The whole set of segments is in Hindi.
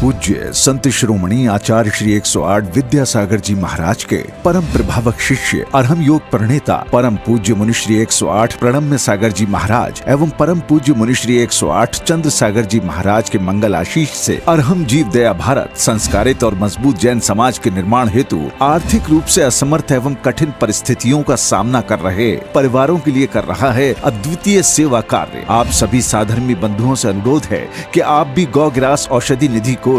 पूज्य संत शिरोमणि आचार्य श्री 108 विद्यासागर जी महाराज के परम प्रभावक शिष्य अरहम योग प्रणेता परम पूज्य मुनि श्री 108 प्रणम्य सागर जी महाराज एवं परम पूज्य मुनि श्री 108 चंद्र सागर जी महाराज के मंगल आशीष से अरहम जीव दया भारत संस्कारित और मजबूत जैन समाज के निर्माण हेतु आर्थिक रूप से असमर्थ एवं कठिन परिस्थितियों का सामना कर रहे परिवारों के लिए कर रहा है अद्वितीय सेवा कार्य। आप सभी साधर्मी बंधुओं से अनुरोध है कि आप भी गौ ग्रास औषधि निधि कोष,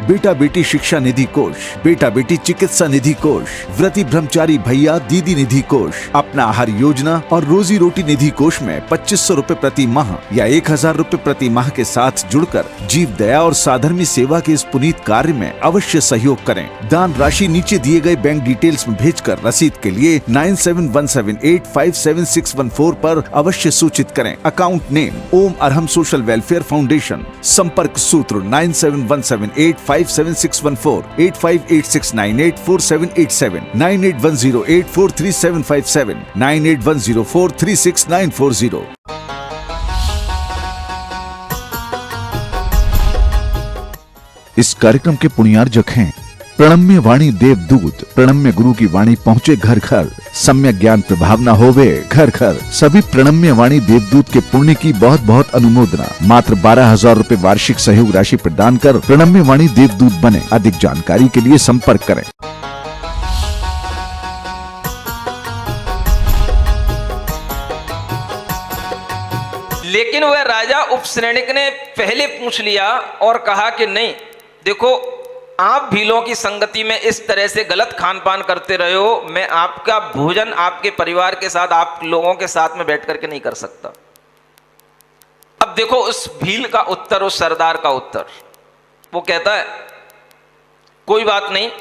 बेटा बेटी शिक्षा निधि कोष, बेटा बेटी चिकित्सा निधि कोष, व्रती ब्रह्मचारी भैया दीदी निधि कोष, अपना आहार योजना और रोजी रोटी निधि कोष में 2500 रूपए प्रति माह या 1000 रूपए प्रति माह के साथ जुड़कर जीव दया और साधर्मी सेवा के इस पुनीत कार्य में अवश्य सहयोग करें। दान राशि नीचे दिए गए बैंक डिटेल्स में भेजकर रसीद के लिए 9717857614 पर अवश्य सूचित करें। अकाउंट नेम ओम अरहम सोशल वेलफेयर फाउंडेशन। संपर्क सूत्र 9717857614, 8586984787, 9810843757, 9810436940। इस कार्यक्रम के पुण्यार्जक हैं प्रणम्य वाणी देवदूत। प्रणम्य गुरु की वाणी पहुँचे घर घर, सम्यक ज्ञान प्रभावना होवे घर घर। सभी प्रणम्य वाणी देवदूत के पुण्य की बहुत बहुत अनुमोदना। मात्र 12,000 रूपए वार्षिक सहयोग राशि प्रदान कर प्रणम्य वाणी देवदूत बने। अधिक जानकारी के लिए संपर्क करें। लेकिन वह राजा उपश्रेणिक ने पहले पूछ लिया और कहा कि नहीं, देखो आप भीलों की संगति में इस तरह से गलत खान पान करते रहे हो, मैं आपका भोजन आपके परिवार के साथ, आप लोगों के साथ में बैठ करके नहीं कर सकता। अब देखो उस भील का उत्तर, उस सरदार का उत्तर। वो कहता है कोई बात नहीं,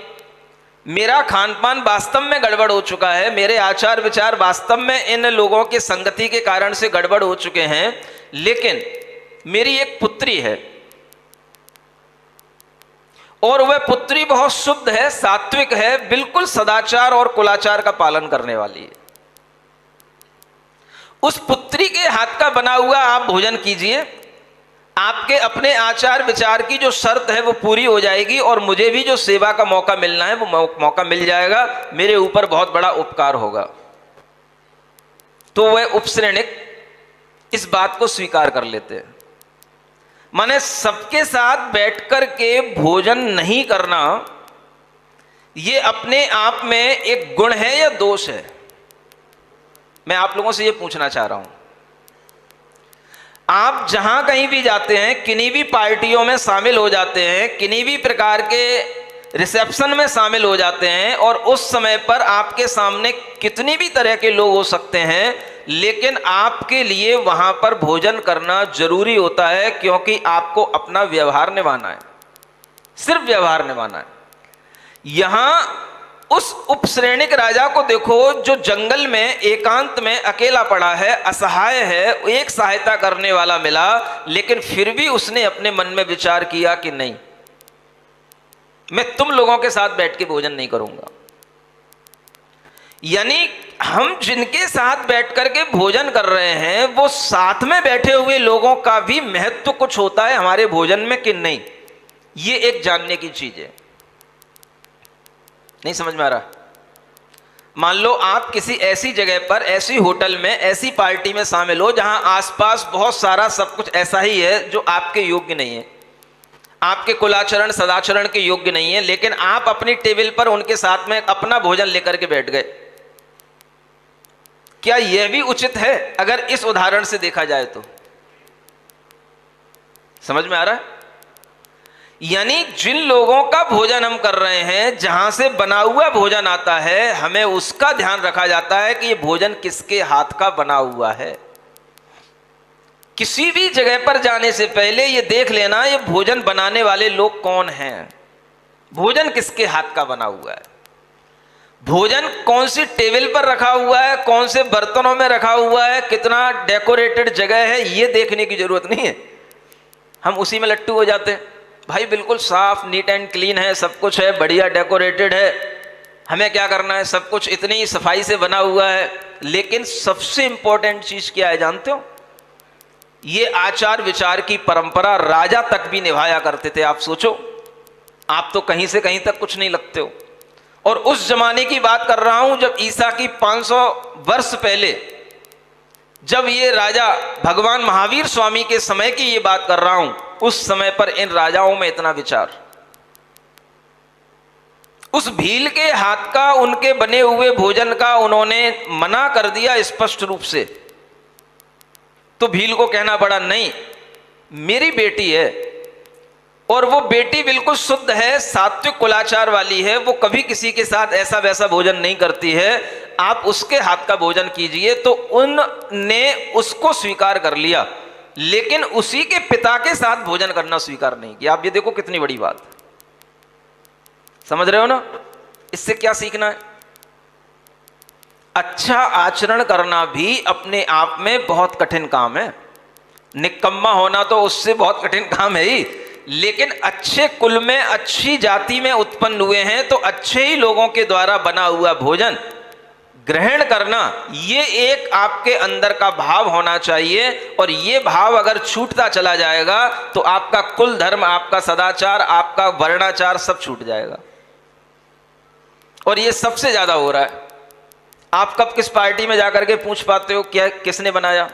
मेरा खान पान वास्तव में गड़बड़ हो चुका है, मेरे आचार विचार वास्तव में इन लोगों की संगति के कारण से गड़बड़ हो चुके हैं, लेकिन मेरी एक पुत्री है और वह पुत्री बहुत शुद्ध है, सात्विक है, बिल्कुल सदाचार और कुलाचार का पालन करने वाली है। उस पुत्री के हाथ का बना हुआ आप भोजन कीजिए, आपके अपने आचार विचार की जो शर्त है वो पूरी हो जाएगी और मुझे भी जो सेवा का मौका मिलना है वो मौका मिल जाएगा, मेरे ऊपर बहुत बड़ा उपकार होगा। तो वह उपश्रेणिक इस बात को स्वीकार कर लेते हैं। माने सबके साथ बैठकर के भोजन नहीं करना ये अपने आप में एक गुण है या दोष है? मैं आप लोगों से ये पूछना चाह रहा हूं। आप जहां कहीं भी जाते हैं, किन्हीं भी पार्टियों में शामिल हो जाते हैं, किन्हीं भी प्रकार के रिसेप्शन में शामिल हो जाते हैं और उस समय पर आपके सामने कितनी भी तरह के लोग हो सकते हैं, लेकिन आपके लिए वहां पर भोजन करना जरूरी होता है, क्योंकि आपको अपना व्यवहार निभाना है, सिर्फ व्यवहार निभाना है। यहां उस उपश्रेणिक राजा को देखो जो जंगल में एकांत में अकेला पड़ा है, असहाय है, एक सहायता करने वाला मिला, लेकिन फिर भी उसने अपने मन में विचार किया कि नहीं, मैं तुम लोगों के साथ बैठ के भोजन नहीं करूंगा। यानी हम जिनके साथ बैठ करके भोजन कर रहे हैं वो साथ में बैठे हुए लोगों का भी महत्व कुछ होता है हमारे भोजन में कि नहीं, ये एक जानने की चीज है। नहीं समझ में आ रहा? मान लो आप किसी ऐसी जगह पर, ऐसी होटल में, ऐसी पार्टी में शामिल हो जहां आसपास बहुत सारा सब कुछ ऐसा ही है जो आपके योग्य नहीं है, आपके कुलाचरण सदाचरण के योग्य नहीं है, लेकिन आप अपनी टेबल पर उनके साथ में अपना भोजन लेकर के बैठ गए। क्या यह भी उचित है अगर इस उदाहरण से देखा जाए तो? समझ में आ रहा है? यानी जिन लोगों का भोजन हम कर रहे हैं, जहां से बना हुआ भोजन आता है, हमें उसका ध्यान रखा जाता है कि यह भोजन किसके हाथ का बना हुआ है। किसी भी जगह पर जाने से पहले यह देख लेना ये भोजन बनाने वाले लोग कौन हैं, भोजन किसके हाथ का बना हुआ है, भोजन कौन सी टेबल पर रखा हुआ है, कौन से बर्तनों में रखा हुआ है, कितना डेकोरेटेड जगह है, ये देखने की जरूरत नहीं है। हम उसी में लट्टू हो जाते हैं, भाई बिल्कुल साफ नीट एंड क्लीन है, सब कुछ है, बढ़िया डेकोरेटेड है, हमें क्या करना है, सब कुछ इतनी सफाई से बना हुआ है। लेकिन सबसे इंपॉर्टेंट चीज क्या है जानते हो? ये आचार विचार की परंपरा राजा तक भी निभाया करते थे। आप सोचो आप तो कहीं से कहीं तक कुछ नहीं लगते हो। और उस जमाने की बात कर रहा हूं जब ईसा की 500 वर्ष पहले, जब ये राजा भगवान महावीर स्वामी के समय की ये बात कर रहा हूं, उस समय पर इन राजाओं में इतना विचार। उस भील के हाथ का, उनके बने हुए भोजन का उन्होंने मना कर दिया स्पष्ट रूप से। तो भील को कहना पड़ा, नहीं, मेरी बेटी है और वो बेटी बिल्कुल शुद्ध है, सात्विक कुलाचार वाली है, वो कभी किसी के साथ ऐसा वैसा भोजन नहीं करती है, आप उसके हाथ का भोजन कीजिए। तो उनने उसको स्वीकार कर लिया, लेकिन उसी के पिता के साथ भोजन करना स्वीकार नहीं किया। आप ये देखो कितनी बड़ी बात, समझ रहे हो ना? इससे क्या सीखना है? अच्छा आचरण करना भी अपने आप में बहुत कठिन काम है। निकम्मा होना तो उससे बहुत कठिन काम है ही, लेकिन अच्छे कुल में, अच्छी जाति में उत्पन्न हुए हैं तो अच्छे ही लोगों के द्वारा बना हुआ भोजन ग्रहण करना, ये एक आपके अंदर का भाव होना चाहिए। और ये भाव अगर छूटता चला जाएगा तो आपका कुल धर्म, आपका सदाचार, आपका वर्णाचार सब छूट जाएगा। और ये सबसे ज्यादा हो रहा है। आप कब किस पार्टी में जाकर के पूछ पाते हो क्या किसने बनाया?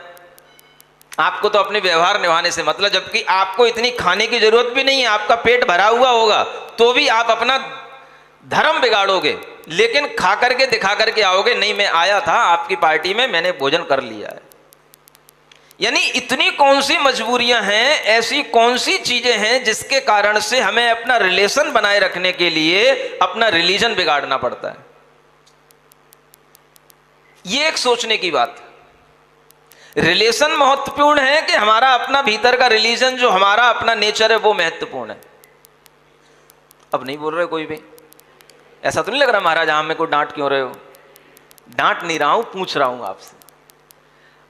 आपको तो अपने व्यवहार निभाने से मतलब, जबकि आपको इतनी खाने की जरूरत भी नहीं है, आपका पेट भरा हुआ होगा तो भी आप अपना धर्म बिगाड़ोगे, लेकिन खा करके दिखा करके आओगे, नहीं मैं आया था आपकी पार्टी में, मैंने भोजन कर लिया है। यानी इतनी कौन सी मजबूरियां हैं, ऐसी कौन सी चीजें हैं जिसके कारण से हमें अपना रिलेशन बनाए रखने के लिए अपना रिलीजन बिगाड़ना पड़ता है। ये एक सोचने की बात है। रिलेशन महत्वपूर्ण है कि हमारा अपना भीतर का रिलीजन, जो हमारा अपना नेचर है, वो महत्वपूर्ण है। अब नहीं बोल रहे कोई भी? ऐसा तो नहीं लग रहा महाराज आप मेरे को डांट क्यों रहे हो? डांट नहीं रहा हूं, पूछ रहा हूं आपसे।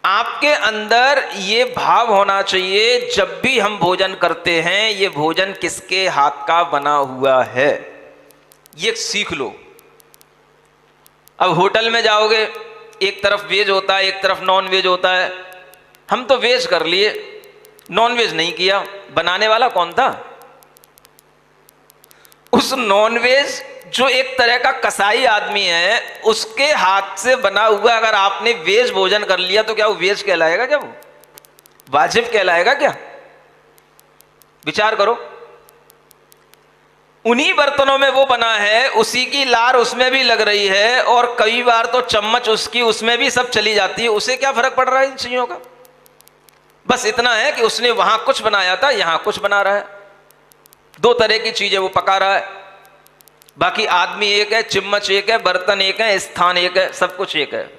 आपके अंदर ये भाव होना चाहिए, जब भी हम भोजन करते हैं, ये भोजन किसके हाथ का बना हुआ है, ये सीख लो। अब होटल में जाओगे, एक तरफ वेज होता है, एक तरफ नॉन वेज होता है। हम तो वेज कर लिए, नॉन वेज नहीं किया। बनाने वाला कौन था? उस नॉन वेज जो एक तरह का कसाई आदमी है, उसके हाथ से बना हुआ अगर आपने वेज भोजन कर लिया तो क्या वो वेज कहलाएगा? क्या वो वाजिब कहलाएगा क्या? विचार करो। उन्हीं बर्तनों में वो बना है, उसी की लार उसमें भी लग रही है, और कई बार तो चम्मच उसकी उसमें भी सब चली जाती है। उसे क्या फर्क पड़ रहा है इन चीजों का? बस इतना है कि उसने वहां कुछ बनाया था, यहां कुछ बना रहा है, दो तरह की चीजें वो पका रहा है। बाकी आदमी एक है, चम्मच एक है, बर्तन एक है, स्थान एक है, सब कुछ एक है।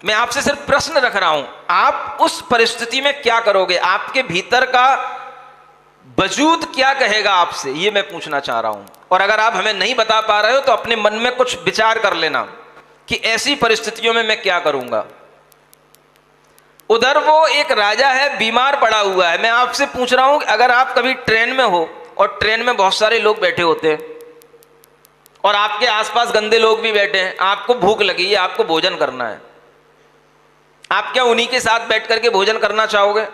मैं आपसे सिर्फ प्रश्न रख रहा हूं, आप उस परिस्थिति में क्या करोगे? आपके भीतर का वजूद क्या कहेगा आपसे, ये मैं पूछना चाह रहा हूं। और अगर आप हमें नहीं बता पा रहे हो तो अपने मन में कुछ विचार कर लेना कि ऐसी परिस्थितियों में मैं क्या करूंगा। उधर वो एक राजा है, बीमार पड़ा हुआ है। मैं आपसे पूछ रहा हूं कि अगर आप कभी ट्रेन में हो और ट्रेन में बहुत सारे लोग बैठे होते हैं और आपके आसपास गंदे लोग भी बैठे हैं, आपको भूख लगी है, आपको भोजन करना है, आप क्या उन्हीं के साथ बैठ करके भोजन करना चाहोगे?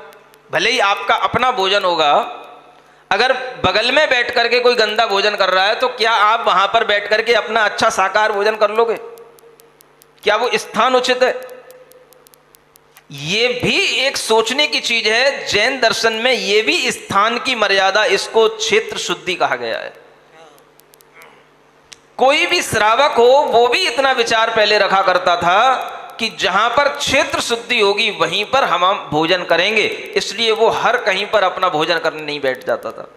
भले ही आपका अपना भोजन होगा, अगर बगल में बैठ करके कोई गंदा भोजन कर रहा है तो क्या आप वहां पर बैठ करके अपना अच्छा शाकाहार भोजन कर लोगे? क्या वो स्थान उचित है? ये भी एक सोचने की चीज है। जैन दर्शन में ये भी स्थान की मर्यादा, इसको क्षेत्र शुद्धि कहा गया है। कोई भी श्रावक हो वो भी इतना विचार पहले रखा करता था कि जहां पर क्षेत्र शुद्धि होगी वहीं पर हम भोजन करेंगे, इसलिए वो हर कहीं पर अपना भोजन करने नहीं बैठ जाता था।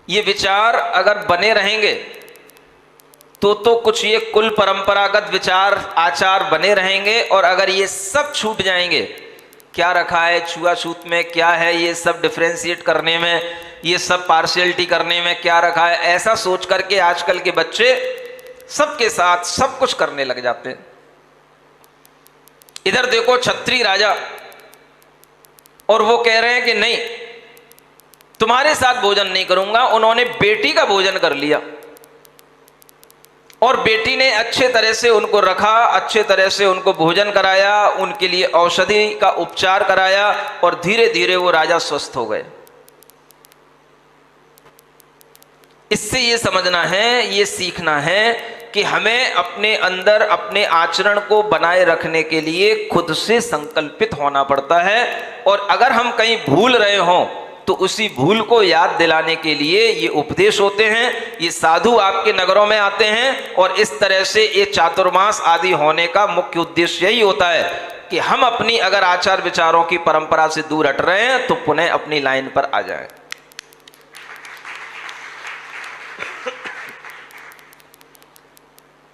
ये विचार अगर बने रहेंगे तो कुछ ये कुल परंपरागत विचार आचार बने रहेंगे, और अगर ये सब छूट जाएंगे, क्या रखा है छुआछूत में, क्या है ये सब डिफरेंशिएट करने में, ये सब पार्शियलिटी करने में क्या रखा है, ऐसा सोच करके आजकल के बच्चे सबके साथ सब कुछ करने लग जाते हैं। इधर देखो छत्री राजा, और वो कह रहे हैं कि नहीं तुम्हारे साथ भोजन नहीं करूंगा। उन्होंने बेटी का भोजन कर लिया और बेटी ने अच्छे तरह से उनको रखा, अच्छे तरह से उनको भोजन कराया, उनके लिए औषधि का उपचार कराया, और धीरे धीरे वो राजा स्वस्थ हो गए। इससे ये समझना है, ये सीखना है कि हमें अपने अंदर अपने आचरण को बनाए रखने के लिए खुद से संकल्पित होना पड़ता है। और अगर हम कहीं भूल रहे हों तो उसी भूल को याद दिलाने के लिए ये उपदेश होते हैं, ये साधु आपके नगरों में आते हैं। और इस तरह से ये चातुर्मास आदि होने का मुख्य उद्देश्य यही होता है कि हम अपनी अगर आचार विचारों की परंपरा से दूर हट रहे हैं तो पुनः अपनी लाइन पर आ जाएं।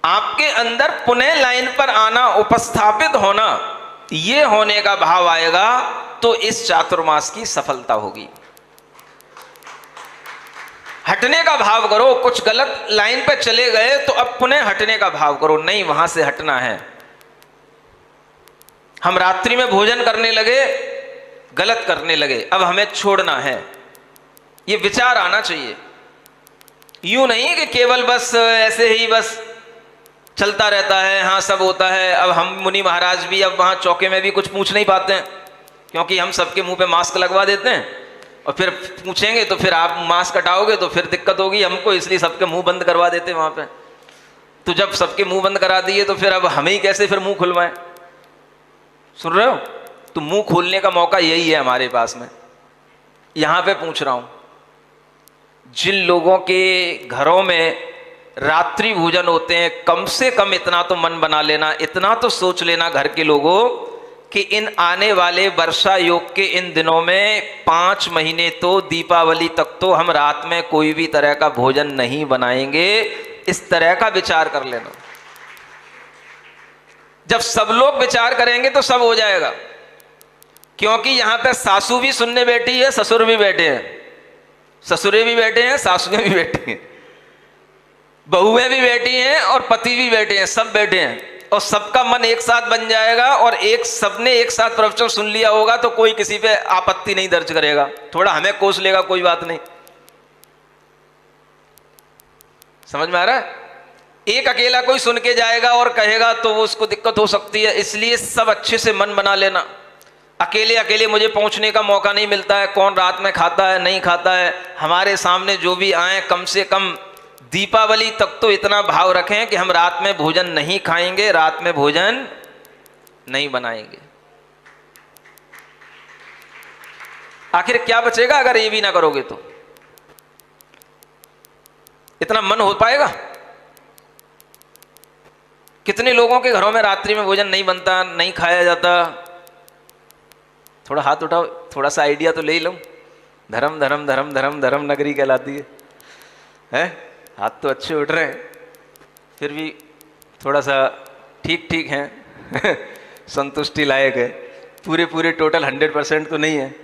आपके अंदर पुनः लाइन पर आना, उपस्थापित होना, ये होने का भाव आएगा तो इस चातुर्मास की सफलता होगी। हटने का भाव करो, कुछ गलत लाइन पर चले गए तो अब पुनः हटने का भाव करो, नहीं वहां से हटना है। हम रात्रि में भोजन करने लगे, गलत करने लगे, अब हमें छोड़ना है, ये विचार आना चाहिए। यूं नहीं कि केवल बस ऐसे ही बस चलता रहता है, हाँ सब होता है। अब हम मुनि महाराज भी अब वहाँ चौके में भी कुछ पूछ नहीं पाते हैं, क्योंकि हम सबके मुंह पे मास्क लगवा देते हैं और फिर पूछेंगे तो फिर आप मास्क हटाओगे तो फिर दिक्कत होगी हमको, इसलिए सबके मुंह बंद करवा देते हैं वहाँ पे। तो जब सबके मुंह बंद करा दिए तो फिर अब हमें ही कैसे फिर मुंह खुलवाएं? सुन रहे हो? तो मुंह खोलने का मौका यही है हमारे पास में। यहाँ पे पूछ रहा हूँ, जिन लोगों के घरों में रात्रि भोजन होते हैं, कम से कम इतना तो मन बना लेना, इतना तो सोच लेना घर के लोगों कि इन आने वाले वर्षा योग के इन दिनों में 5 महीने तो दीपावली तक तो हम रात में कोई भी तरह का भोजन नहीं बनाएंगे। इस तरह का विचार कर लेना। जब सब लोग विचार करेंगे तो सब हो जाएगा, क्योंकि यहां पे सासू भी सुनने बैठी है, ससुर भी बैठे हैं, ससुरे भी बैठे हैं, सासुएं भी बैठी हैं, बहुएं भी बैठी हैं और पति भी बैठे हैं, सब बैठे हैं। और सबका मन एक साथ बन जाएगा और सबने एक साथ प्रवचन सुन लिया होगा तो कोई किसी पे आपत्ति नहीं दर्ज करेगा। थोड़ा हमें कोस लेगा, कोई बात नहीं। समझ में आ रहा है? एक अकेला कोई सुन के जाएगा और कहेगा तो वो उसको दिक्कत हो सकती है। इसलिए सब अच्छे से मन बना लेना। अकेले अकेले मुझे पहुंचने का मौका नहीं मिलता है, कौन रात में खाता है नहीं खाता है। हमारे सामने जो भी आए, कम से कम दीपावली तक तो इतना भाव रखें कि हम रात में भोजन नहीं खाएंगे, रात में भोजन नहीं बनाएंगे। आखिर क्या बचेगा अगर ये भी ना करोगे तो? इतना मन हो पाएगा? कितने लोगों के घरों में रात्रि में भोजन नहीं बनता, नहीं खाया जाता? थोड़ा हाथ उठाओ, थोड़ा सा आइडिया तो ले लो। धर्म धर्म धर्म धर्म धर्म नगरी कहलाती है, हैं? हाथ तो अच्छे उठ रहे हैं, फिर भी थोड़ा सा ठीक ठीक हैं संतुष्टि लायक है। पूरे टोटल 100% तो नहीं है।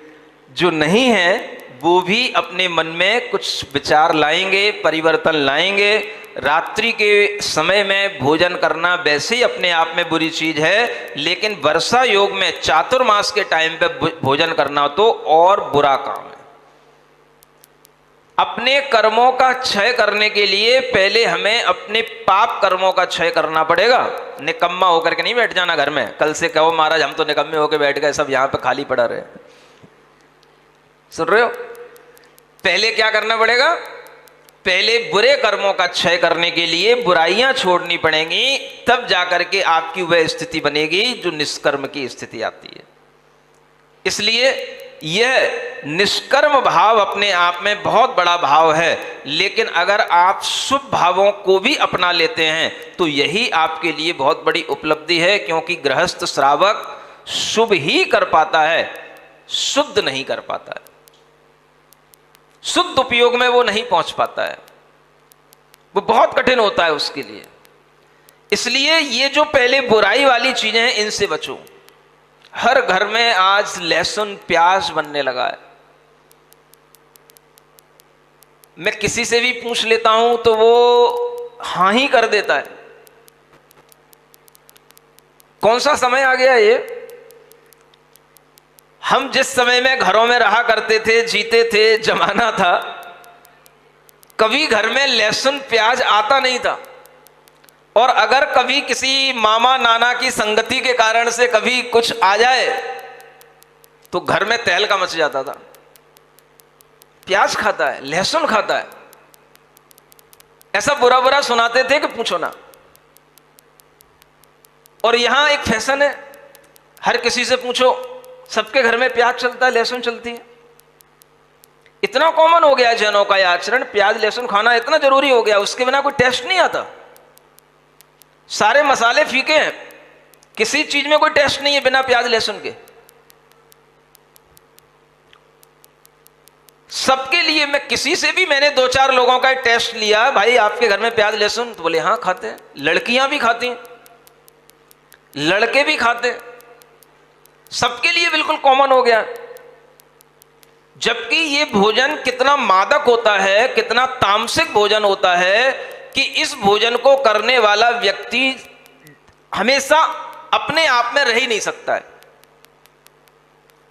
जो नहीं है वो भी अपने मन में कुछ विचार लाएंगे, परिवर्तन लाएंगे। रात्रि के समय में भोजन करना वैसे ही अपने आप में बुरी चीज है, लेकिन वर्षा योग में चातुर्मास के टाइम पे भोजन करना तो और बुरा काम है। अपने कर्मों का क्षय करने के लिए पहले हमें अपने पाप कर्मों का क्षय करना पड़ेगा। निकम्मा होकर के नहीं बैठ जाना घर में। कल से कहो महाराज हम तो निकम्मे होकर बैठ गए, सब यहां पे खाली पड़ा रहे। सुन रहे हो? पहले क्या करना पड़ेगा? पहले बुरे कर्मों का क्षय करने के लिए बुराइयां छोड़नी पड़ेंगी, तब जाकर के आपकी वह स्थिति बनेगी जो निष्कर्म की स्थिति आती है। इसलिए यह निष्कर्म भाव अपने आप में बहुत बड़ा भाव है, लेकिन अगर आप शुभ भावों को भी अपना लेते हैं तो यही आपके लिए बहुत बड़ी उपलब्धि है, क्योंकि गृहस्थ श्रावक शुभ ही कर पाता है, शुद्ध नहीं कर पाता है। शुद्ध उपयोग में वो नहीं पहुंच पाता है, वो बहुत कठिन होता है उसके लिए। इसलिए ये जो पहले बुराई वाली चीजें हैं इनसे बचो। हर घर में आज लहसुन प्याज बनने लगा है। मैं किसी से भी पूछ लेता हूं तो वो हां ही कर देता है। कौन सा समय आ गया ये? हम जिस समय में घरों में रहा करते थे, जीते थे, जमाना था, कभी घर में लहसुन प्याज आता नहीं था। और अगर कभी किसी मामा नाना की संगति के कारण से कभी कुछ आ जाए तो घर में तहलका मच जाता था। प्याज खाता है, लहसुन खाता है, ऐसा बुरा बुरा सुनाते थे कि पूछो ना। और यहां एक फैशन है, हर किसी से पूछो, सबके घर में प्याज चलता है, लहसुन चलती है। इतना कॉमन हो गया जैनों का यह आचरण, प्याज लहसुन खाना इतना जरूरी हो गया, उसके बिना कोई टेस्ट नहीं आता। सारे मसाले फीके हैं, किसी चीज में कोई टेस्ट नहीं है बिना प्याज लहसुन के। सबके लिए, मैं किसी से भी मैंने 2-4 लोगों का टेस्ट लिया, भाई आपके घर में प्याज लहसुन, तो बोले हाँ खाते हैं। लड़कियां भी खाती हैं, लड़के भी खाते हैं, सबके लिए बिल्कुल कॉमन हो गया। जबकि ये भोजन कितना मादक होता है, कितना तामसिक भोजन होता है कि इस भोजन को करने वाला व्यक्ति हमेशा अपने आप में रह ही नहीं सकता है।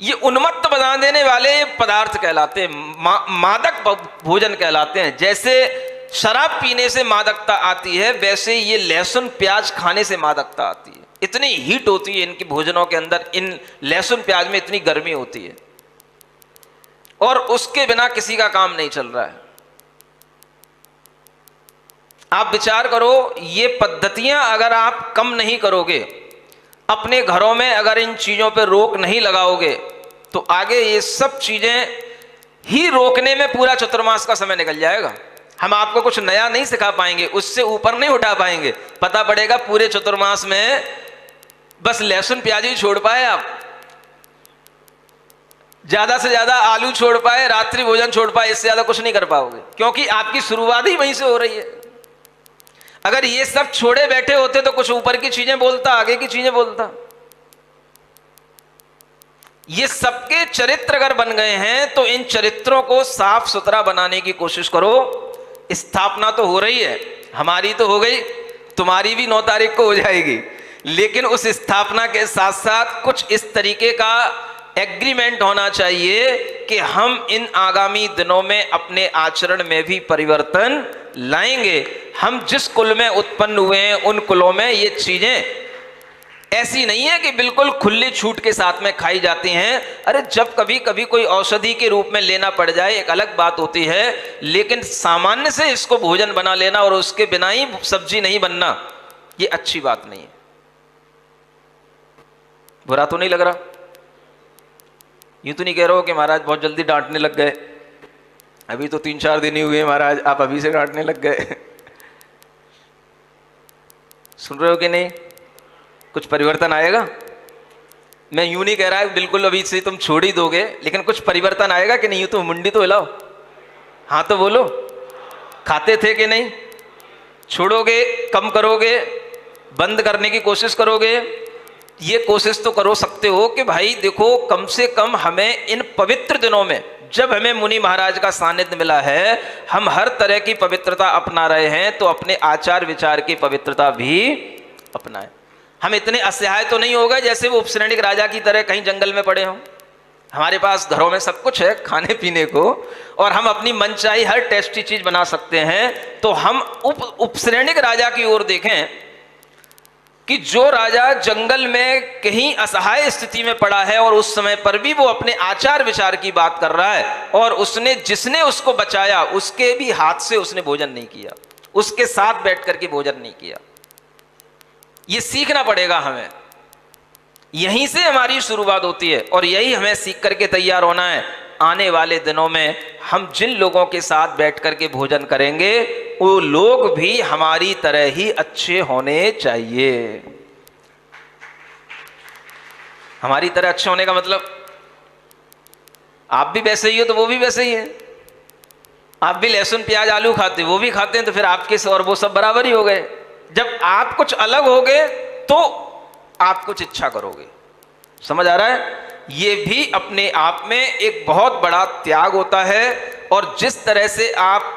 ये उन्मत्त बना देने वाले पदार्थ कहलाते हैं, मादक भोजन कहलाते हैं। जैसे शराब पीने से मादकता आती है, वैसे ये लहसुन प्याज खाने से मादकता आती है। इतनी हीट होती है इनके भोजनों के अंदर, इन लहसुन प्याज में इतनी गर्मी होती है, और उसके बिना किसी का काम नहीं चल रहा है। आप विचार करो, ये पद्धतियां अगर आप कम नहीं करोगे, अपने घरों में अगर इन चीजों पर रोक नहीं लगाओगे, तो आगे ये सब चीजें ही रोकने में पूरा चतुर्मास का समय निकल जाएगा। हम आपको कुछ नया नहीं सिखा पाएंगे, उससे ऊपर नहीं उठा पाएंगे। पता पड़ेगा पूरे चतुर्मास में बस लहसुन प्याज ही छोड़ पाए आप, ज्यादा से ज्यादा आलू छोड़ पाए, रात्रि भोजन छोड़ पाए, इससे ज्यादा कुछ नहीं कर पाओगे, क्योंकि आपकी शुरुआत ही वहीं से हो रही है। अगर ये सब छोड़े बैठे होते तो कुछ ऊपर की चीजें बोलता, आगे की चीजें बोलता। ये सबके चरित्र अगर बन गए हैं तो इन चरित्रों को साफ सुथरा बनाने की कोशिश करो। स्थापना तो हो रही है, हमारी तो हो गई, तुम्हारी भी 9 तारीख को हो जाएगी, लेकिन उस स्थापना के साथ साथ कुछ इस तरीके का एग्रीमेंट होना चाहिए कि हम इन आगामी दिनों में अपने आचरण में भी परिवर्तन लाएंगे। हम जिस कुल में उत्पन्न हुए हैं उन कुलों में ये चीजें ऐसी नहीं है कि बिल्कुल खुली छूट के साथ में खाई जाती हैं। अरे जब कभी कभी कोई औषधि के रूप में लेना पड़ जाए एक अलग बात होती है, लेकिन सामान्य से इसको भोजन बना लेना और उसके बिना ही सब्जी नहीं बनना, ये अच्छी बात नहीं है। बुरा तो नहीं लग रहा? यूं तो नहीं कह रहे हो कि महाराज बहुत जल्दी डांटने लग गए, अभी तो 3-4 दिन ही हुए महाराज, आप अभी से डांटने लग गए। सुन रहे हो कि नहीं? कुछ परिवर्तन आएगा। मैं यूं नहीं कह रहा है बिल्कुल अभी से तुम छोड़ ही दोगे, लेकिन कुछ परिवर्तन आएगा कि नहीं? यूं तो मुंडी तो हिलाओ, हाँ तो बोलो। खाते थे कि नहीं? छोड़ोगे, कम करोगे, बंद करने की कोशिश करोगे? ये कोशिश तो करो सकते हो कि भाई देखो, कम से कम हमें इन पवित्र दिनों में, जब हमें मुनि महाराज का सानिध्य मिला है, हम हर तरह की पवित्रता अपना रहे हैं, तो अपने आचार विचार की पवित्रता भी अपनाएं। हम इतने असहाय तो नहीं हो गए जैसे वो उपसैनिक राजा की तरह कहीं जंगल में पड़े हों। हमारे पास घरों में सब कुछ है खाने पीने को, और हम अपनी मनचाही हर टेस्टी चीज बना सकते हैं। तो हम उपसैनिक राजा की ओर देखें कि जो राजा जंगल में कहीं असहाय स्थिति में पड़ा है और उस समय पर भी वो अपने आचार विचार की बात कर रहा है, और उसने जिसने उसको बचाया उसके भी हाथ से उसने भोजन नहीं किया, उसके साथ बैठ करके भोजन नहीं किया। ये सीखना पड़ेगा हमें, यहीं से हमारी शुरुआत होती है, और यही हमें सीख करके तैयार होना है। आने वाले दिनों में हम जिन लोगों के साथ बैठ करके भोजन करेंगे वो लोग भी हमारी तरह ही अच्छे होने चाहिए। हमारी तरह अच्छे होने का मतलब आप भी वैसे ही हो तो वो भी वैसे ही है। आप भी लहसुन प्याज आलू खाते, वो भी खाते हैं, तो फिर आपके और वो सब बराबर ही हो गए। जब आप कुछ अलग होगे तो आप कुछ इच्छा करोगे। समझ आ रहा है? ये भी अपने आप में एक बहुत बड़ा त्याग होता है। और जिस तरह से आप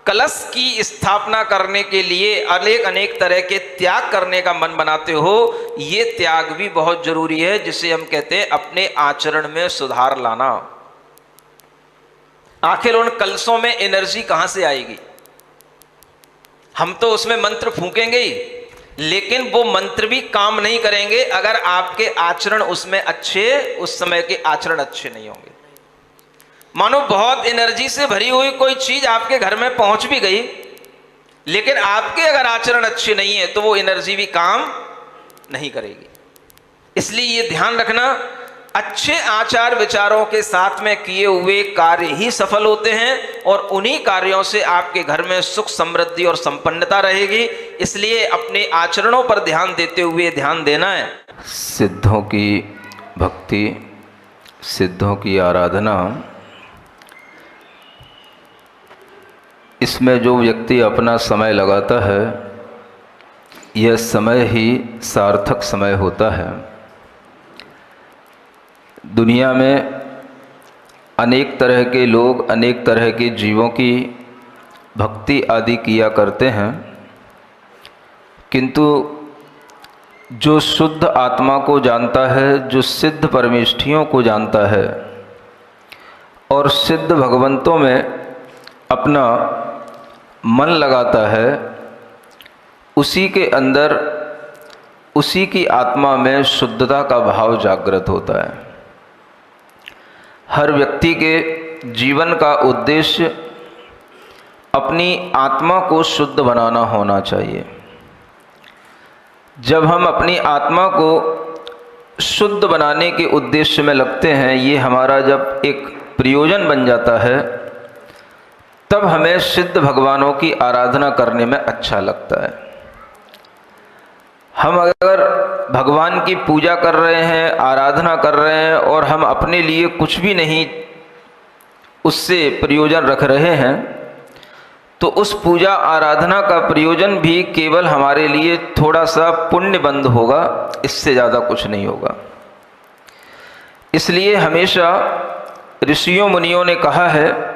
कलश की स्थापना करने के लिए अनेक तरह के त्याग करने का मन बनाते हो, ये त्याग भी बहुत जरूरी है, जिसे हम कहते हैं अपने आचरण में सुधार लाना। आखिर उन कलशों में एनर्जी कहां से आएगी? हम तो उसमें मंत्र फूकेंगे ही, लेकिन वो मंत्र भी काम नहीं करेंगे अगर आपके आचरण उसमें अच्छे, उस समय के आचरण अच्छे नहीं होंगे। मानो बहुत एनर्जी से भरी हुई कोई चीज आपके घर में पहुंच भी गई, लेकिन आपके अगर आचरण अच्छे नहीं है तो वो एनर्जी भी काम नहीं करेगी। इसलिए ये ध्यान रखना, अच्छे आचार विचारों के साथ में किए हुए कार्य ही सफल होते हैं और उन्हीं कार्यों से आपके घर में सुख समृद्धि और संपन्नता रहेगी। इसलिए अपने आचरणों पर ध्यान देते हुए ध्यान देना है। सिद्धों की भक्ति, सिद्धों की आराधना, इसमें जो व्यक्ति अपना समय लगाता है यह समय ही सार्थक समय होता है। दुनिया में अनेक तरह के लोग अनेक तरह के जीवों की भक्ति आदि किया करते हैं, किंतु जो शुद्ध आत्मा को जानता है, जो सिद्ध परमेष्ठियों को जानता है और सिद्ध भगवंतों में अपना मन लगाता है, उसी के अंदर, उसी की आत्मा में शुद्धता का भाव जागृत होता है। हर व्यक्ति के जीवन का उद्देश्य अपनी आत्मा को शुद्ध बनाना होना चाहिए। जब हम अपनी आत्मा को शुद्ध बनाने के उद्देश्य में लगते हैं, ये हमारा जब एक प्रयोजन बन जाता है, तब हमें सिद्ध भगवानों की आराधना करने में अच्छा लगता है। हम अगर भगवान की पूजा कर रहे हैं, आराधना कर रहे हैं और हम अपने लिए कुछ भी नहीं उससे प्रयोजन रख रहे हैं, तो उस पूजा आराधना का प्रयोजन भी केवल हमारे लिए थोड़ा सा पुण्य बंद होगा, इससे ज़्यादा कुछ नहीं होगा। इसलिए हमेशा ऋषियों मुनियों ने कहा है,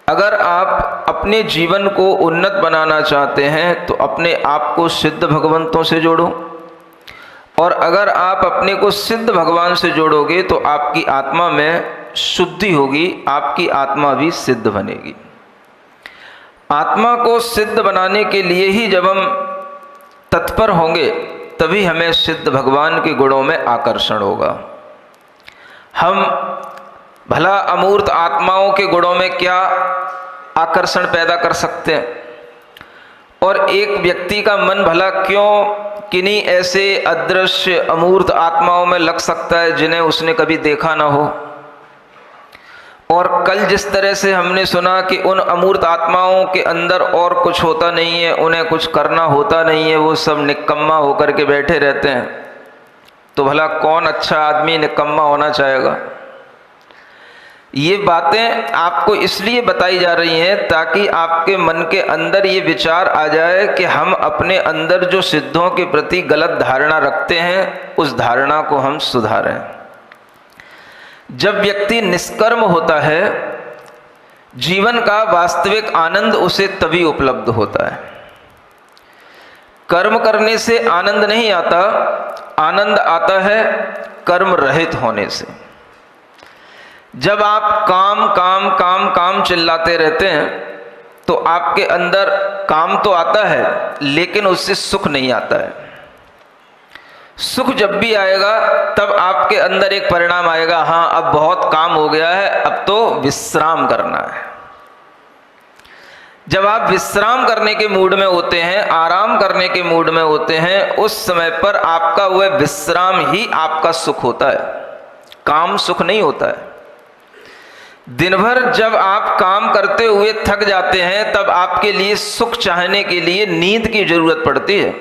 अगर आप अपने जीवन को उन्नत बनाना चाहते हैं तो अपने आप को सिद्ध भगवंतों से जोड़ो, और अगर आप अपने को सिद्ध भगवान से जोड़ोगे तो आपकी आत्मा में शुद्धि होगी, आपकी आत्मा भी सिद्ध बनेगी। आत्मा को सिद्ध बनाने के लिए ही जब हम तत्पर होंगे, तभी हमें सिद्ध भगवान के गुणों में आकर्षण होगा। हम भला अमूर्त आत्माओं के गुणों में क्या आकर्षण पैदा कर सकते हैं, और एक व्यक्ति का मन भला क्यों किन्हीं ऐसे अदृश्य अमूर्त आत्माओं में लग सकता है जिन्हें उसने कभी देखा ना हो। और कल जिस तरह से हमने सुना कि उन अमूर्त आत्माओं के अंदर और कुछ होता नहीं है, उन्हें कुछ करना होता नहीं है, वो सब निकम्मा होकर के बैठे रहते हैं, तो भला कौन अच्छा आदमी निकम्मा होना चाहेगा। ये बातें आपको इसलिए बताई जा रही हैं ताकि आपके मन के अंदर ये विचार आ जाए कि हम अपने अंदर जो सिद्धों के प्रति गलत धारणा रखते हैं, उस धारणा को हम सुधारें। जब व्यक्ति निष्कर्म होता है, जीवन का वास्तविक आनंद उसे तभी उपलब्ध होता है। कर्म करने से आनंद नहीं आता, आनंद आता है कर्म रहित होने से। जब आप काम काम काम काम चिल्लाते रहते हैं तो आपके अंदर काम तो आता है, लेकिन उससे सुख नहीं आता है। सुख जब भी आएगा तब आपके अंदर एक परिणाम आएगा, हाँ अब बहुत काम हो गया है, अब तो विश्राम करना है। जब आप विश्राम करने के मूड में होते हैं, आराम करने के मूड में होते हैं, उस समय पर आपका वह विश्राम ही आपका सुख होता है, काम सुख नहीं होता है। दिन भर जब आप काम करते हुए थक जाते हैं, तब आपके लिए सुख चाहने के लिए नींद की जरूरत पड़ती है,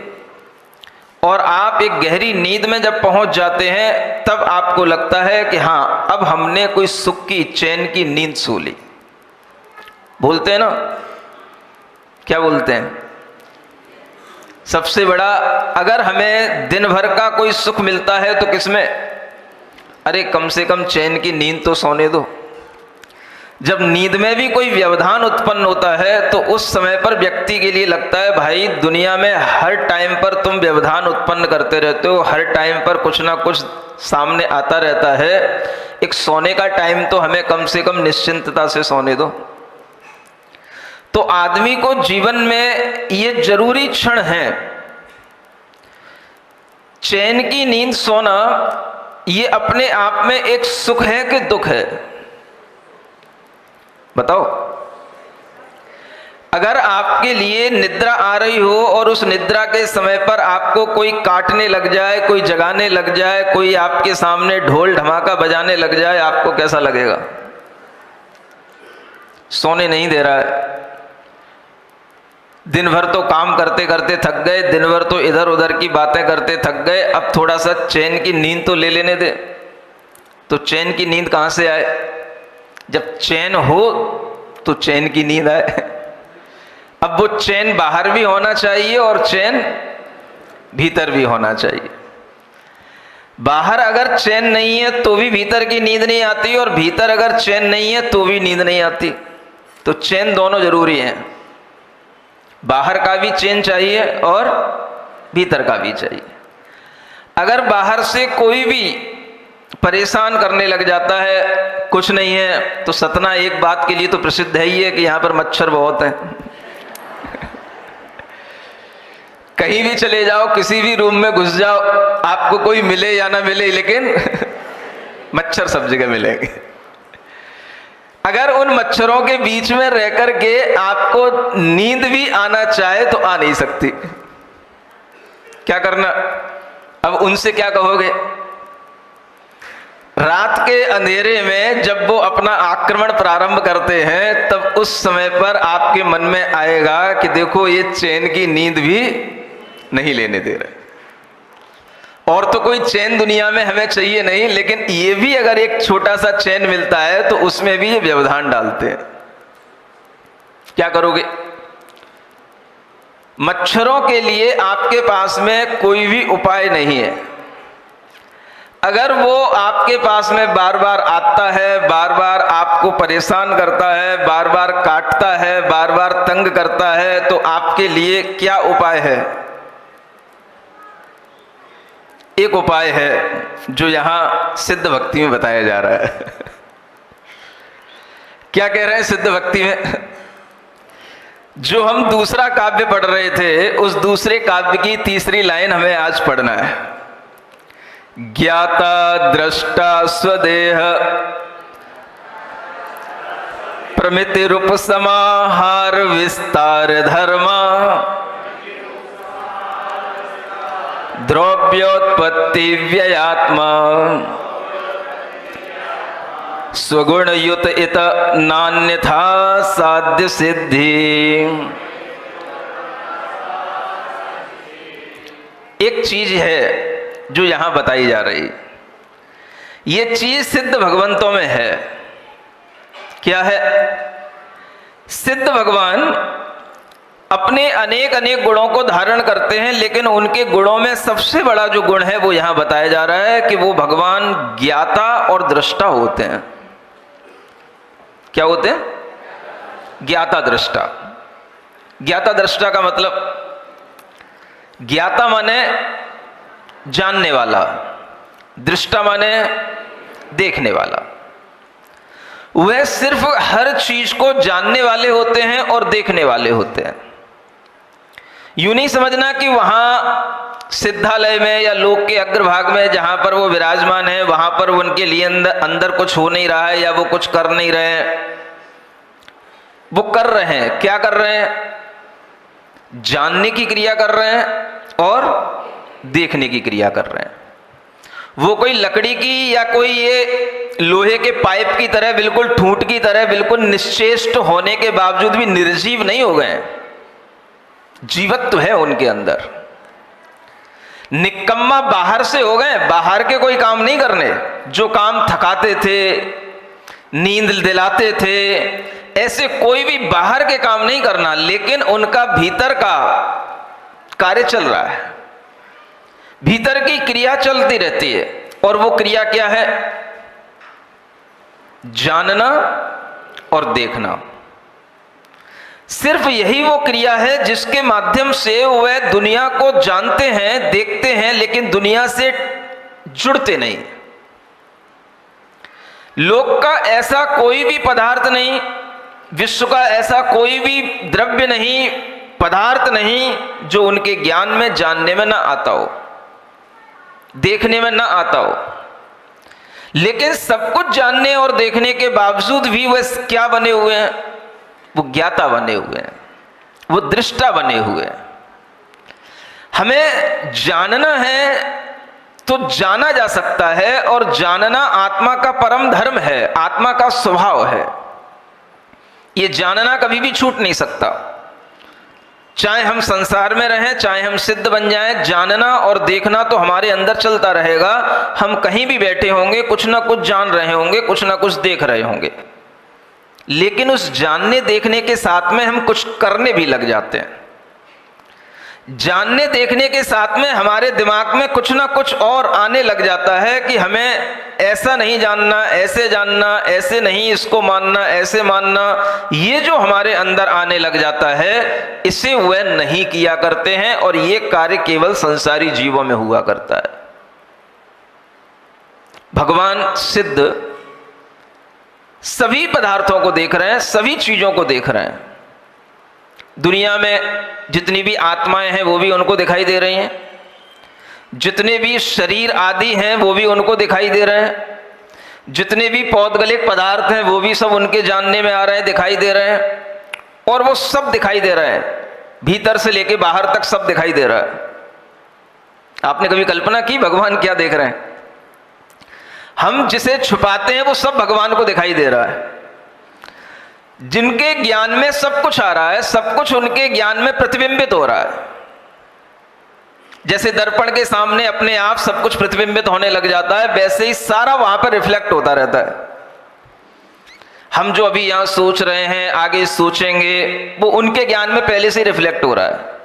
और आप एक गहरी नींद में जब पहुंच जाते हैं तब आपको लगता है कि हाँ अब हमने कोई सुख की, चैन की नींद सो ली। बोलते हैं ना, क्या बोलते हैं? सबसे बड़ा, अगर हमें दिन भर का कोई सुख मिलता है तो किसमें? अरे कम से कम चैन की नींद तो सोने दो। जब नींद में भी कोई व्यवधान उत्पन्न होता है तो उस समय पर व्यक्ति के लिए लगता है भाई दुनिया में हर टाइम पर तुम व्यवधान उत्पन्न करते रहते हो, हर टाइम पर कुछ ना कुछ सामने आता रहता है, एक सोने का टाइम तो हमें कम से कम निश्चिंतता से सोने दो। तो आदमी को जीवन में ये जरूरी क्षण है, चैन की नींद सोना, ये अपने आप में एक सुख है कि दुख है? बताओ। अगर आपके लिए निद्रा आ रही हो और उस निद्रा के समय पर आपको कोई काटने लग जाए, कोई जगाने लग जाए, कोई आपके सामने ढोल ढमाका बजाने लग जाए, आपको कैसा लगेगा? सोने नहीं दे रहा है, दिन भर तो काम करते करते थक गए, दिन भर तो इधर उधर की बातें करते थक गए, अब थोड़ा सा चैन की नींद तो ले लेने दे। तो चैन की नींद कहाँ से आए? जब चैन हो तो चैन की नींद आए। अब वो चैन बाहर भी होना चाहिए और चैन भीतर भी होना चाहिए। बाहर अगर चैन नहीं है तो भी भीतर की नींद नहीं आती, और भीतर अगर चैन नहीं है तो भी नींद नहीं आती। तो चैन दोनों जरूरी है, बाहर का भी चैन चाहिए और भीतर का भी चाहिए। अगर बाहर से कोई भी परेशान करने लग जाता है, कुछ नहीं है, तो सतना एक बात के लिए तो प्रसिद्ध है ही है कि यहां पर मच्छर बहुत है। कहीं भी चले जाओ, किसी भी रूम में घुस जाओ, आपको कोई मिले या ना मिले, लेकिन मच्छर सब जगह मिलेंगे। अगर उन मच्छरों के बीच में रह करके आपको नींद भी आना चाहे तो आ नहीं सकती। क्या करना? अब उनसे क्या कहोगे? रात के अंधेरे में जब वो अपना आक्रमण प्रारंभ करते हैं, तब उस समय पर आपके मन में आएगा कि देखो ये चैन की नींद भी नहीं लेने दे रहे। और तो कोई चैन दुनिया में हमें चाहिए नहीं, लेकिन ये भी अगर एक छोटा सा चैन मिलता है तो उसमें भी ये व्यवधान डालते हैं। क्या करोगे? मच्छरों के लिए आपके पास में कोई भी उपाय नहीं है। अगर वो आपके पास में बार बार आता है, बार बार आपको परेशान करता है, बार बार काटता है, बार बार तंग करता है, तो आपके लिए क्या उपाय है? एक उपाय है जो यहां सिद्ध भक्ति में बताया जा रहा है। क्या कह रहे हैं सिद्ध भक्ति में? जो हम दूसरा काव्य पढ़ रहे थे, उस दूसरे काव्य की तीसरी लाइन हमें आज पढ़ना है। ज्ञाता दृष्टा स्वदेह प्रमिति रूप समाहार विस्तार धर्मा द्रव्योत्पत्ति व्ययात्मा स्वगुण युत इत नान्यथा साध्य सिद्धि। एक चीज है जो यहां बताई जा रही, ये चीज सिद्ध भगवंतों में है। क्या है? सिद्ध भगवान अपने अनेक अनेक गुणों को धारण करते हैं, लेकिन उनके गुणों में सबसे बड़ा जो गुण है वो यहां बताया जा रहा है कि वो भगवान ज्ञाता और दृष्टा होते हैं। क्या होते हैं? ज्ञाता दृष्टा। ज्ञाता दृष्टा का मतलब, ज्ञाता माने जानने वाला, दृष्टा माने देखने वाला। वह सिर्फ हर चीज को जानने वाले होते हैं और देखने वाले होते हैं। यूं नहीं समझना कि वहां सिद्धालय में या लोक के अग्रभाग में जहां पर वो विराजमान है वहां पर उनके लिए अंदर कुछ हो नहीं रहा है या वो कुछ कर नहीं रहे हैं। वो कर रहे हैं। क्या कर रहे हैं? जानने की क्रिया कर रहे हैं और देखने की क्रिया कर रहे हैं। वो कोई लकड़ी की या कोई ये लोहे के पाइप की तरह, बिल्कुल ठूंठ की तरह, बिल्कुल निश्चेष्ट होने के बावजूद भी निर्जीव नहीं हो गए। जीवत्व है उनके अंदर। निकम्मा बाहर से हो गए, बाहर के कोई काम नहीं करने। जो काम थकाते थे, नींद दिलाते थे, ऐसे कोई भी बाहर के काम नहीं करना, लेकिन उनका भीतर का कार्य चल रहा है, भीतर की क्रिया चलती रहती है। और वो क्रिया क्या है? जानना और देखना। सिर्फ यही वो क्रिया है जिसके माध्यम से वह दुनिया को जानते हैं, देखते हैं, लेकिन दुनिया से जुड़ते नहीं। लोक का ऐसा कोई भी पदार्थ नहीं, विश्व का ऐसा कोई भी द्रव्य नहीं, पदार्थ नहीं जो उनके ज्ञान में, जानने में ना आता हो, देखने में ना आता हो। लेकिन सब कुछ जानने और देखने के बावजूद भी वह क्या बने हुए हैं? वो ज्ञाता बने हुए हैं। वो दृष्टा बने हुए हैं। हमें जानना है तो जाना जा सकता है, और जानना आत्मा का परम धर्म है, आत्मा का स्वभाव है। ये जानना कभी भी छूट नहीं सकता, चाहे हम संसार में रहें, चाहे हम सिद्ध बन जाएं, जानना और देखना तो हमारे अंदर चलता रहेगा। हम कहीं भी बैठे होंगे, कुछ ना कुछ जान रहे होंगे, कुछ ना कुछ देख रहे होंगे, लेकिन उस जानने देखने के साथ में हम कुछ करने भी लग जाते हैं। जानने देखने के साथ में हमारे दिमाग में कुछ ना कुछ और आने लग जाता है कि हमें ऐसा नहीं जानना, ऐसे जानना, ऐसे नहीं इसको मानना, ऐसे मानना। ये जो हमारे अंदर आने लग जाता है, इसे वह नहीं किया करते हैं, और ये कार्य केवल संसारी जीवों में हुआ करता है। भगवान सिद्ध सभी पदार्थों को देख रहे हैं, सभी चीजों को देख रहे हैं। दुनिया में जितनी भी आत्माएं हैं वो भी उनको दिखाई दे रही हैं, जितने भी शरीर आदि हैं वो भी उनको दिखाई दे रहे हैं, जितने भी पौद्गलिक पदार्थ हैं वो भी सब उनके जानने में आ रहे हैं, दिखाई दे रहे हैं, और वो सब दिखाई दे रहे हैं, भीतर से लेके बाहर तक सब दिखाई दे रहा है। आपने कभी कल्पना की भगवान क्या देख रहे हैं? हम जिसे छुपाते हैं वो सब भगवान को दिखाई दे रहा है। जिनके ज्ञान में सब कुछ आ रहा है, सब कुछ उनके ज्ञान में प्रतिबिंबित हो रहा है। जैसे दर्पण के सामने अपने आप सब कुछ प्रतिबिंबित होने लग जाता है, वैसे ही सारा वहां पर रिफ्लेक्ट होता रहता है। हम जो अभी यहां सोच रहे हैं, आगे सोचेंगे, वो उनके ज्ञान में पहले से रिफ्लेक्ट हो रहा है।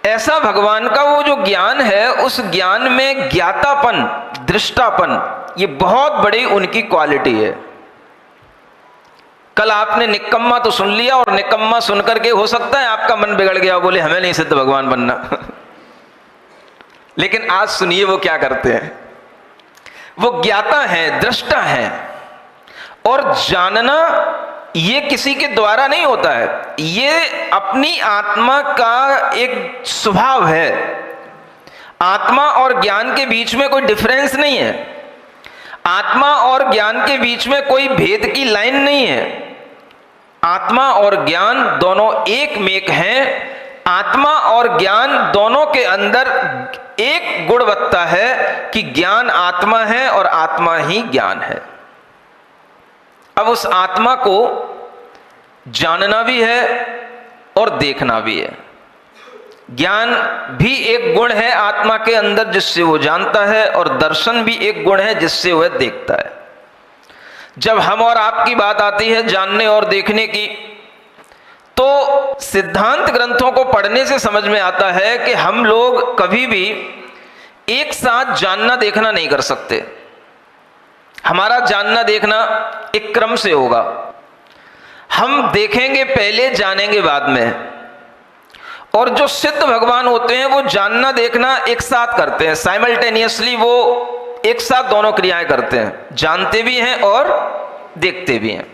ऐसा भगवान का वो जो ज्ञान है, उस ज्ञान में ज्ञातापन, दृष्टापन, ये बहुत बड़ी उनकी क्वालिटी है। कल आपने निकम्मा तो सुन लिया, और निकम्मा सुनकर के हो सकता है आपका मन बिगड़ गया, बोले हमें नहीं सिद्ध भगवान बनना। लेकिन आज सुनिए वो क्या करते हैं। वो ज्ञाता हैं, दृष्टा हैं, और जानना ये किसी के द्वारा नहीं होता है, ये अपनी आत्मा का एक स्वभाव है। आत्मा और ज्ञान के बीच में कोई डिफरेंस नहीं है, आत्मा और ज्ञान के बीच में कोई भेद की लाइन नहीं है। आत्मा और ज्ञान दोनों एक मेक हैं। आत्मा और ज्ञान दोनों के अंदर एक गुणवत्ता है कि ज्ञान आत्मा है और आत्मा ही ज्ञान है। अब उस आत्मा को जानना भी है और देखना भी है। ज्ञान भी एक गुण है आत्मा के अंदर जिससे वो जानता है, और दर्शन भी एक गुण है जिससे वह देखता है। जब हम और आपकी बात आती है जानने और देखने की, तो सिद्धांत ग्रंथों को पढ़ने से समझ में आता है कि हम लोग कभी भी एक साथ जानना देखना नहीं कर सकते। हमारा जानना देखना एक क्रम से होगा। हम देखेंगे पहले, जानेंगे बाद में। और जो सिद्ध भगवान होते हैं वो जानना देखना एक साथ करते हैं, साइमल्टेनियसली वो एक साथ दोनों क्रियाएं करते हैं, जानते भी हैं और देखते भी हैं।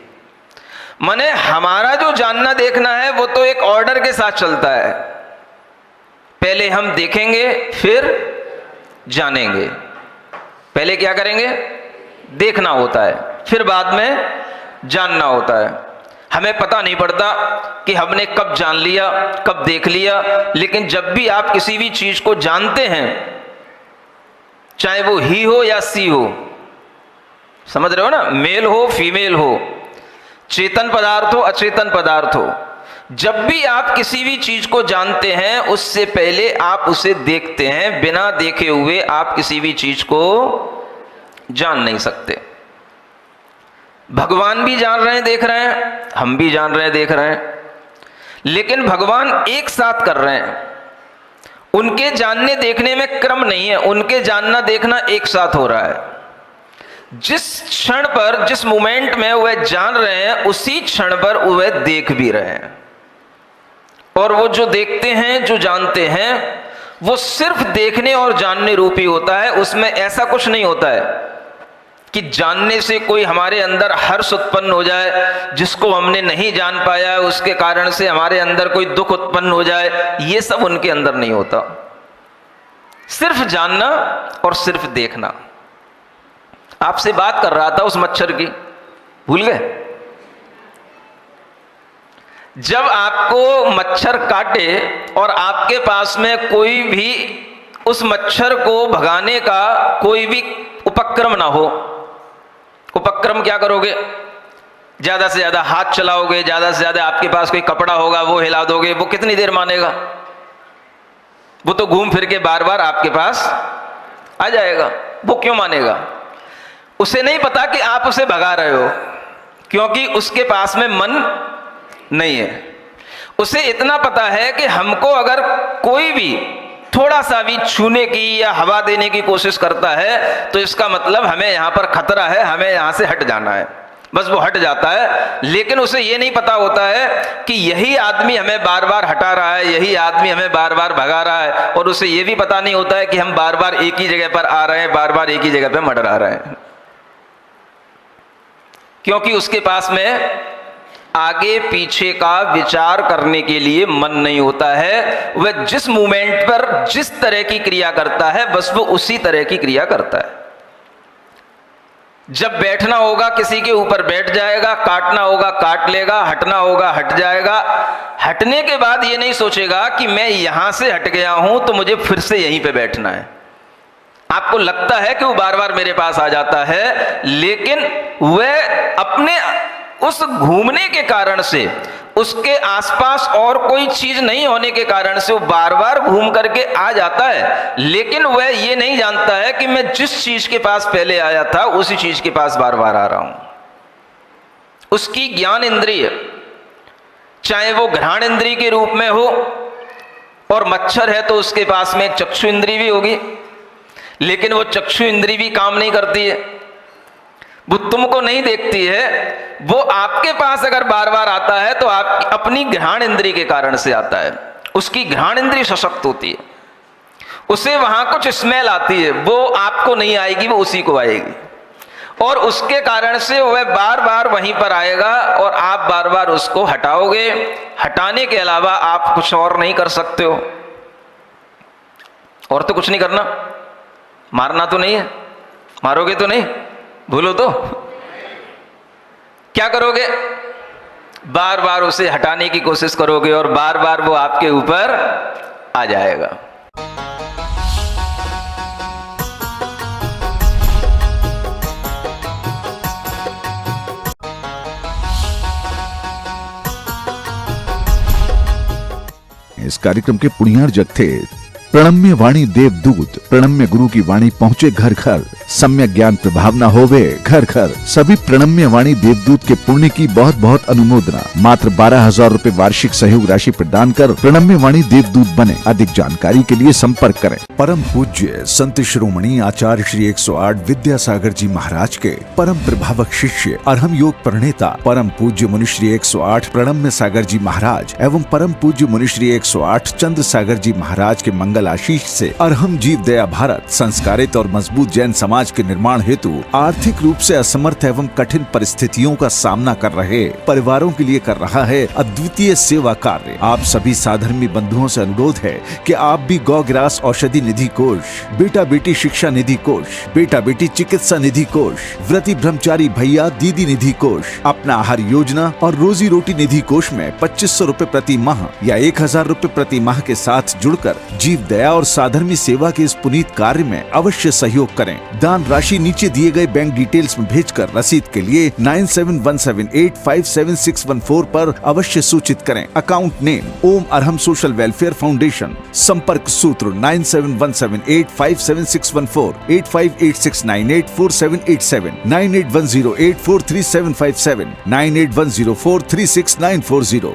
माने हमारा जो जानना देखना है वो तो एक ऑर्डर के साथ चलता है। पहले हम देखेंगे, फिर जानेंगे। पहले क्या करेंगे? देखना होता है, फिर बाद में जानना होता है। हमें पता नहीं पड़ता कि हमने कब जान लिया, कब देख लिया, लेकिन जब भी आप किसी भी चीज को जानते हैं, चाहे वो ही हो या सी हो, समझ रहे हो ना, मेल हो फीमेल हो, चेतन पदार्थ हो अचेतन पदार्थ हो, जब भी आप किसी भी चीज को जानते हैं उससे पहले आप उसे देखते हैं। बिना देखे हुए आप किसी भी चीज को जान नहीं सकते। भगवान भी जान रहे हैं, देख रहे हैं, हम भी जान रहे हैं, देख रहे हैं, लेकिन भगवान एक साथ कर रहे हैं। उनके जानने देखने में क्रम नहीं है, उनके जानना देखना एक साथ हो रहा है। जिस क्षण पर, जिस मोमेंट में वह जान रहे हैं, उसी क्षण पर वह देख भी रहे हैं। और वो जो देखते हैं, जो जानते हैं, वो सिर्फ देखने और जानने रूपी होता है। उसमें ऐसा कुछ नहीं होता है कि जानने से कोई हमारे अंदर हर्ष उत्पन्न हो जाए, जिसको हमने नहीं जान पाया उसके कारण से हमारे अंदर कोई दुख उत्पन्न हो जाए। ये सब उनके अंदर नहीं होता। सिर्फ जानना और सिर्फ देखना। आपसे बात कर रहा था उस मच्छर की, भूल गए? जब आपको मच्छर काटे और आपके पास में कोई भी उस मच्छर को भगाने का कोई भी उपक्रम ना हो, उपक्रम क्या करोगे? ज़्यादा से ज़्यादा हाथ चलाओगे, ज़्यादा से ज़्यादा आपके पास कोई कपड़ा होगा वो हिला दोगे, वो कितनी देर मानेगा? वो तो घूम फिर के बार बार आपके पास आ जाएगा। वो क्यों मानेगा? उसे नहीं पता कि आप उसे भगा रहे हो, क्योंकि उसके पास में मन नहीं है। उसे इतना पता है कि हमको अगर कोई भी थोड़ा सा भी छूने की या हवा देने की कोशिश करता है तो इसका मतलब हमें यहाँ पर खतरा है, हमें यहाँ से हट जाना है। बस वो हट जाता है, लेकिन उसे ये नहीं पता होता है कि यही आदमी हमें बार बार हटा रहा है, यही आदमी हमें बार बार भगा रहा है। और उसे ये भी पता नहीं होता है कि हम बार बार एक ही जगह पर आ रहे हैं, बार बार एक ही जगह पर मंडरा रहे हैं, क्योंकि उसके पास में आगे पीछे का विचार करने के लिए मन नहीं होता है। वह जिस मोमेंट पर जिस तरह की क्रिया करता है बस वो उसी तरह की क्रिया करता है। जब बैठना होगा किसी के ऊपर बैठ जाएगा, काटना होगा काट लेगा, हटना होगा हट जाएगा। हटने के बाद ये नहीं सोचेगा कि मैं यहां से हट गया हूं तो मुझे फिर से यहीं पे बैठना है। आपको लगता है कि वो बार बार मेरे पास आ जाता है, लेकिन वह अपने उस घूमने के कारण से, उसके आसपास और कोई चीज नहीं होने के कारण से वो बार बार घूम करके आ जाता है, लेकिन वह ये नहीं जानता है कि मैं जिस चीज के पास पहले आया था उसी चीज के पास बार बार आ रहा हूं। उसकी ज्ञान इंद्रिय, चाहे वो घ्राण इंद्रिय के रूप में हो, और मच्छर है तो उसके पास में चक्षु इंद्रिय भी होगी, लेकिन वो चक्षु इंद्रिय भी काम नहीं करती है, वो तुमको नहीं देखती है। वो आपके पास अगर बार बार आता है तो आप अपनी घ्राण इंद्रिय के कारण से आता है। उसकी घ्राण इंद्रिय सशक्त होती है, उसे वहां कुछ स्मेल आती है, वो आपको नहीं आएगी, वो उसी को आएगी, और उसके कारण से वह बार बार वहीं पर आएगा और आप बार बार उसको हटाओगे। हटाने के अलावा आप कुछ और नहीं कर सकते हो। और तो कुछ नहीं करना, मारना तो नहीं है, मारोगे तो नहीं, भूलो तो क्या करोगे? बार बार उसे हटाने की कोशिश करोगे और बार बार वो आपके ऊपर आ जाएगा। इस कार्यक्रम के पुण्यार जग थे प्रणम्य वाणी देवदूत। प्रणम्य गुरु की वाणी पहुँचे घर घर, सम्यक ज्ञान प्रभावना होवे घर घर। सभी प्रणम्य वाणी देवदूत के पुण्य की बहुत बहुत अनुमोदना। मात्र 12,000 रुपए वार्षिक सहयोग राशि प्रदान कर प्रणम्य वाणी देवदूत बने। अधिक जानकारी के लिए संपर्क करें। परम पूज्य संत शिरोमणि आचार्य श्री 108 विद्यासागर जी महाराज के परम प्रभावक शिष्य अरहम योग प्रणेता परम पूज्य मुनिश्री 108 प्रणम्य सागर जी महाराज एवं परम पूज्य मुनिश्री 108 चंद्र सागर जी महाराज के मंगल आशीष से अरहम जीव दया भारत संस्कारित और मजबूत जैन समाज के निर्माण हेतु आर्थिक रूप से असमर्थ एवं कठिन परिस्थितियों का सामना कर रहे परिवारों के लिए कर रहा है अद्वितीय सेवा कार्य। आप सभी साधर्मी बंधुओं से अनुरोध है कि आप भी गौग्रास औषधि निधि कोष, बेटा बेटी शिक्षा निधि कोष, बेटा बेटी चिकित्सा निधि कोष, व्रती ब्रह्मचारी भैया दीदी निधि कोष, अपना आहार योजना और रोजी रोटी निधि कोष में 2500 रुपए प्रति माह या 1000 रुपए प्रति माह के साथ जुड़कर जीव दया और साधर्मी सेवा के इस पुनीत कार्य में अवश्य सहयोग करें। दान राशि नीचे दिए गए बैंक डिटेल्स में भेजकर रसीद के लिए 9717857614 पर अवश्य सूचित करें। अकाउंट नेम ओम अरहम सोशल वेलफेयर फाउंडेशन। संपर्क सूत्र 9717857614, 8586984787, 9810843757, 9810436940।